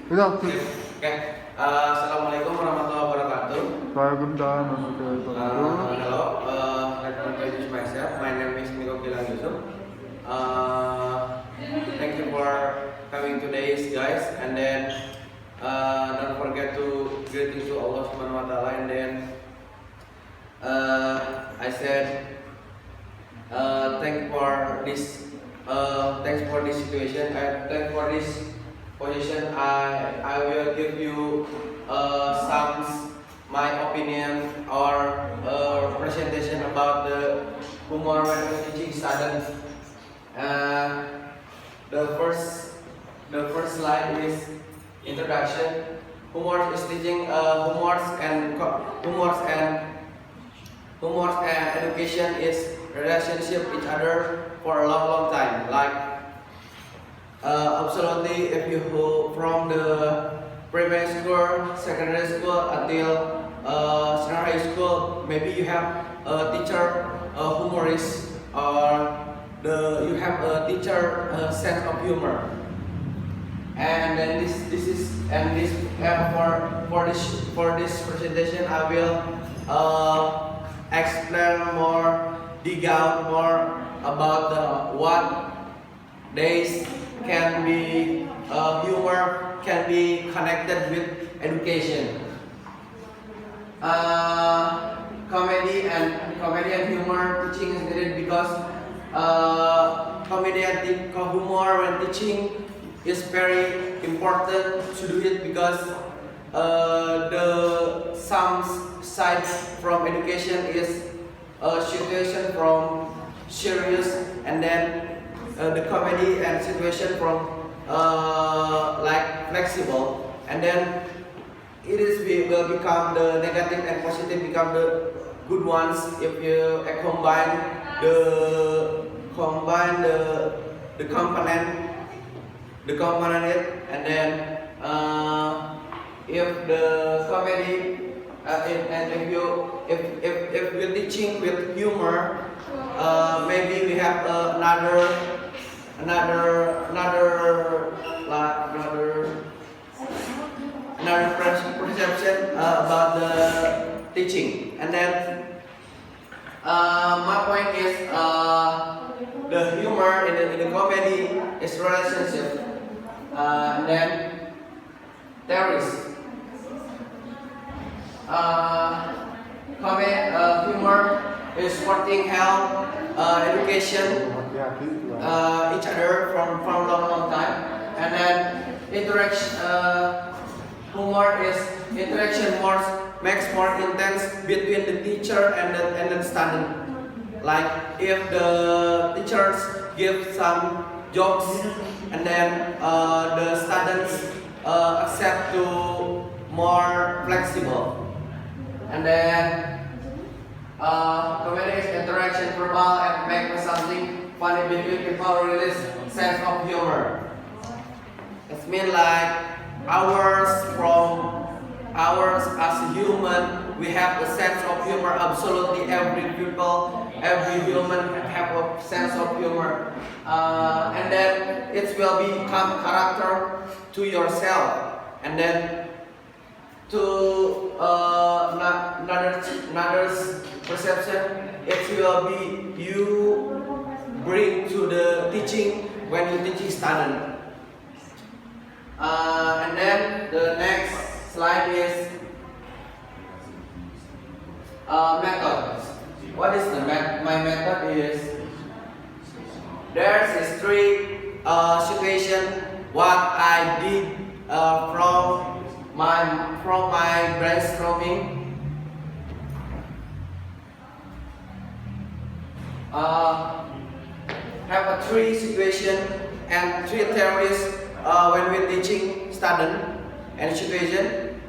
Oke. Assalamualaikum warahmatullahi wabarakatuh. Waalaikumsalam warahmatullahi wabarakatuh. Hello. Let me introduce myself. My name is Nico Gilang Yusuf. Thank you for coming today, guys. And then don't forget to greeting to Allah Subhanahu Wa Taala. And then I said thanks for this situation. Thanks for this position. I will give you some my opinion or presentation about the humor when teaching students. The first slide is introduction. Humor is teaching humor and education is relationship each other for a long time. Like absolutely, if you go from the primary school, secondary school until senior high school, maybe you have a teacher, a humorist, or you have a teacher sense of humor. And then for this presentation, I will explain more, dig out more about what days can be humor can be connected with education. Comedy and humor teaching is needed because humor when teaching is very important to do it because the some side from education is a situation from serious, and then the comedy and situation from like flexible, and then will become the negative and positive become the good ones if you combine the component it, and then if the comedy and if you're teaching with humor, maybe we have another perception about the teaching. And then my point is the humor in the comedy is relationship, and then theories. Humor is supporting health, education, each other from long time, and then humor is interaction makes more intense between the teacher and the student. Like if the teachers give some jokes, and then the students accept to more flexible, and then comedy is interaction verbal and make something funny between people release sense of humor. It means like ours as a human, we have a sense of humor. Absolutely every human have a sense of humor, and then it will become character to yourself, and then to another perception, it will be you bring to the teaching when you teaching student. And then the next slide is method. What is my method is there's three situation what I did from my brainstorming. Have a three situation and three theories when we're teaching student and situation.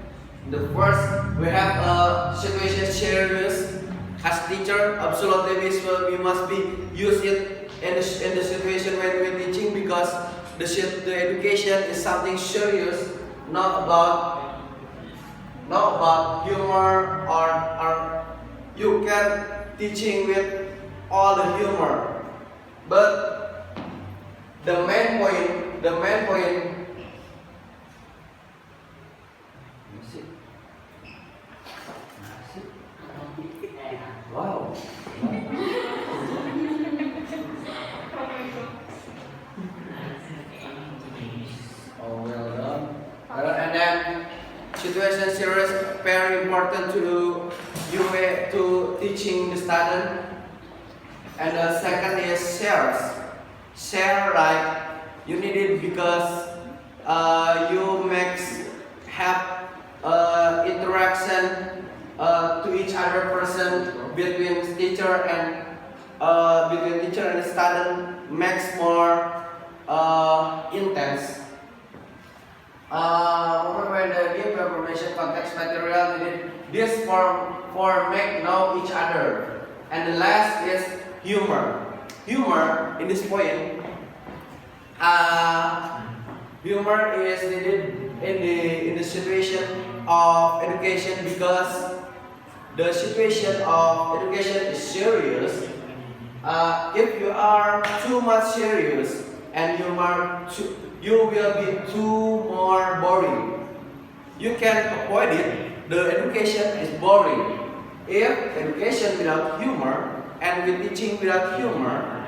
The first, we have a situation serious. As teacher, absolutely we must be use it in the situation when we're teaching, because the education is something serious, not about humor, or you can teaching with all the humor, but the main point Wow. Oh, well done. And then situation serious, very important to you to teaching the student. And the second is shares. Share, like you need it because you have interaction to each other person between teacher and student makes more intense. When the give information context material needed this for make know each other. And the last is humor. Humor in this point, humor is needed in the situation of education because the situation of education is serious. If you are too much serious and you will be too more boring. You can avoid it. The education is boring. If education without humor and with teaching without humor,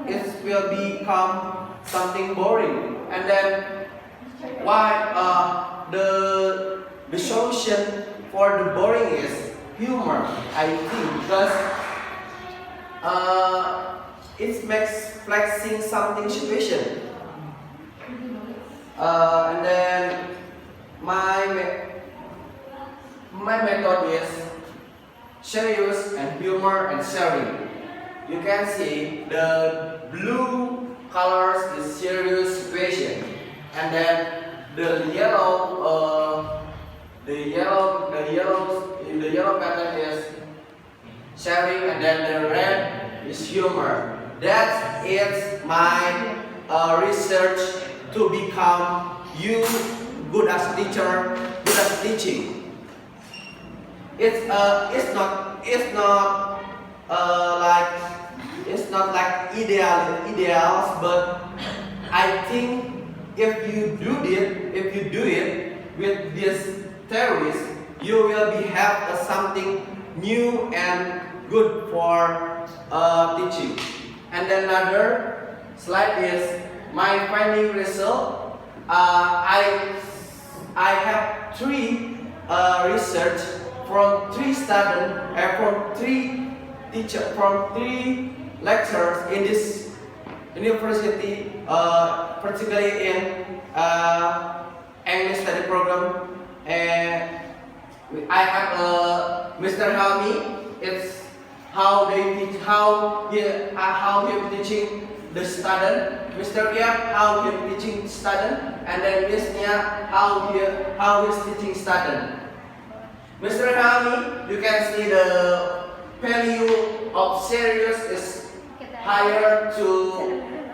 it will become something boring. And then why the solution for the boring is humor, I think, because it makes flexing something situation. And then my method is serious and humor and sharing. You can see the blue colors is serious situation, and then the yellow in the yellow pattern is sharing, and then the red is humor. That is my research to become you good as teacher, good as teaching. It's not like ideals, but I think if you do it with these theories, you will have something new and good for teaching. And then another slide is my finding result. I have three research from three students, from three teachers, from three lecturers in this university, particularly in English study program. And I have Mr. Helmi. It's how they teach, how he teaching the student. Mr. Yap, how he teaching student, and then Miss Nia, how he's teaching student. Mr. Helmi, you can see the value of serious is higher to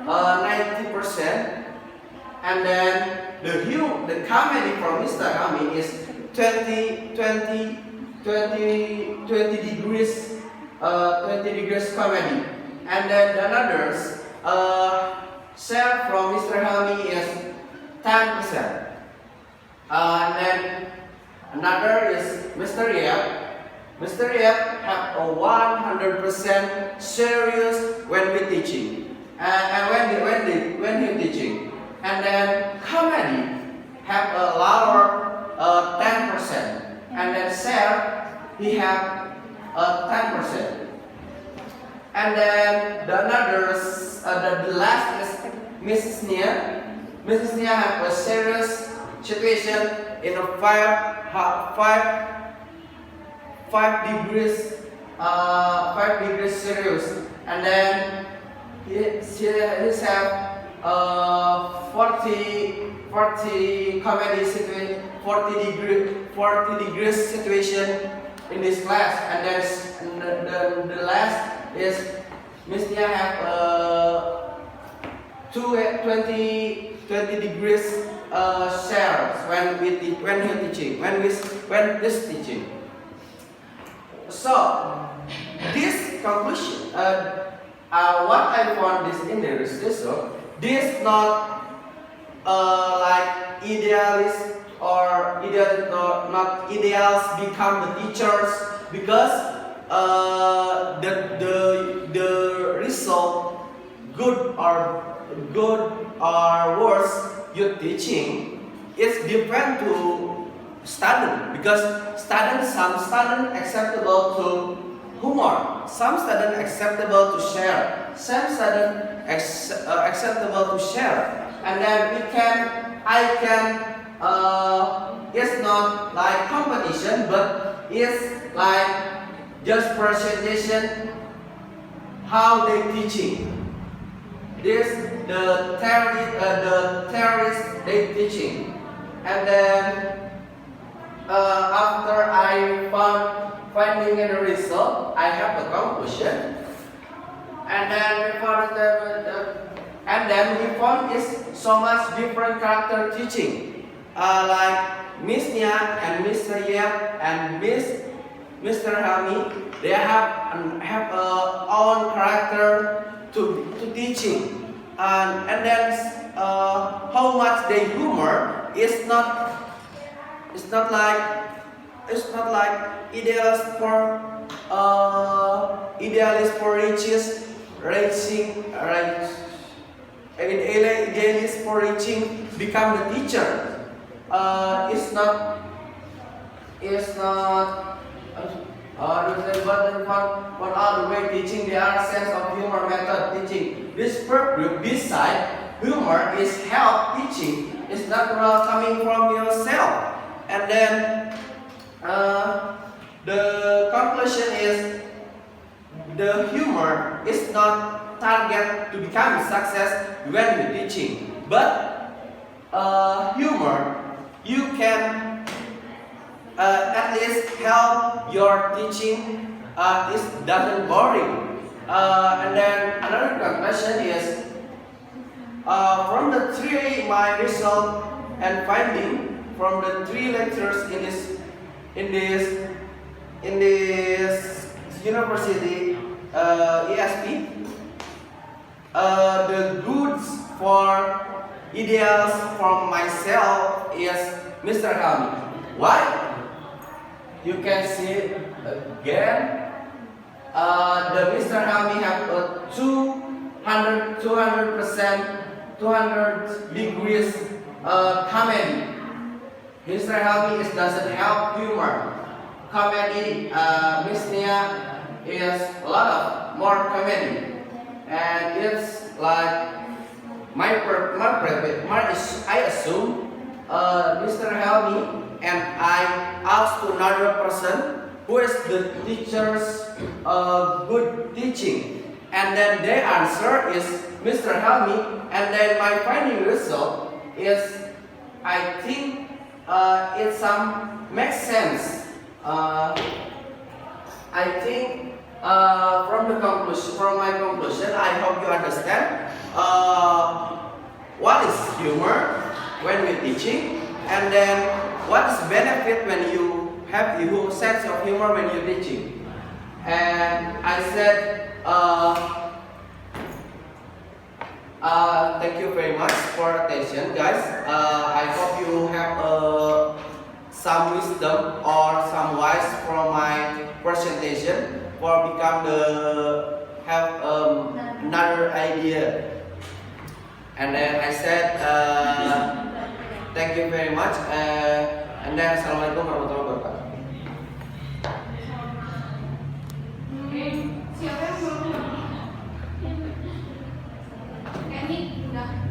90%, and then the comedy from Mr. Helmi is 20 degrees comedy, and then the others share from Mr. Helmi is 10%, and then another is Mr. Yap. Mr. Yap have a 100% serious when we teaching, and when he teaching, and then comedy have a lower 10%, and then share he have 10%, and then the others the last is Mrs. Nia. Mrs. Nia have a serious situation in a 5 degrees serious, and then he have 40 comedy situation, 40 degrees situation in this class, and then the last is Miss Nia have 20 degrees shares when he's teaching. So this conclusion, what I found this in the research, this not like idealist or not ideals become the teachers, because the result good or worse you teaching is depend to student, because some student acceptable to humor, some student acceptable to share, some student acceptable to share, and then it's not like competition, but it's like just presentation how they teaching. This the theories they teaching, and then after I finding the result, I have the conclusion, and then we found is so much different character teaching, like Miss Nia and Mr. Yap and Mr. Hami, they have own character to teaching, and then how much they humor is not like idealist for idealist for reaching become the teacher. It's not one other way teaching. There are sense of humor method teaching. This group beside humor is help teaching. It's natural coming from yourself. And then the conclusion is the humor is not target to become success when you're teaching, but humor you can at least help your teaching it doesn't boring. And then another conclusion is from the three my result and finding from the three lectures in this university Essp, the goods for ideals from myself is Mr. Helmi. Why? You can see again, the Mr. Helmi have a 200% 200 degrees comment. Mr. Helmi doesn't help humor. Comedy, Miss Nia is a lot of more comedy, and it's like I assume Mr. Helmi and I asked to another person who is the teacher's good teaching, and then their answer is Mr. Helmi, and then my finding result is I think it makes sense. I think from my conclusion, I hope you understand what is humor when we're teaching, and then what is benefit when you have your sense of humor when you're teaching. And I said, thank you very much for attention, guys. I hope you have some wisdom or some wise from my presentation for have another idea. And then I said thank you very much, and then assalamualaikum warahmatullahi wabarakatuh. Siapa yang mau? Kami udah.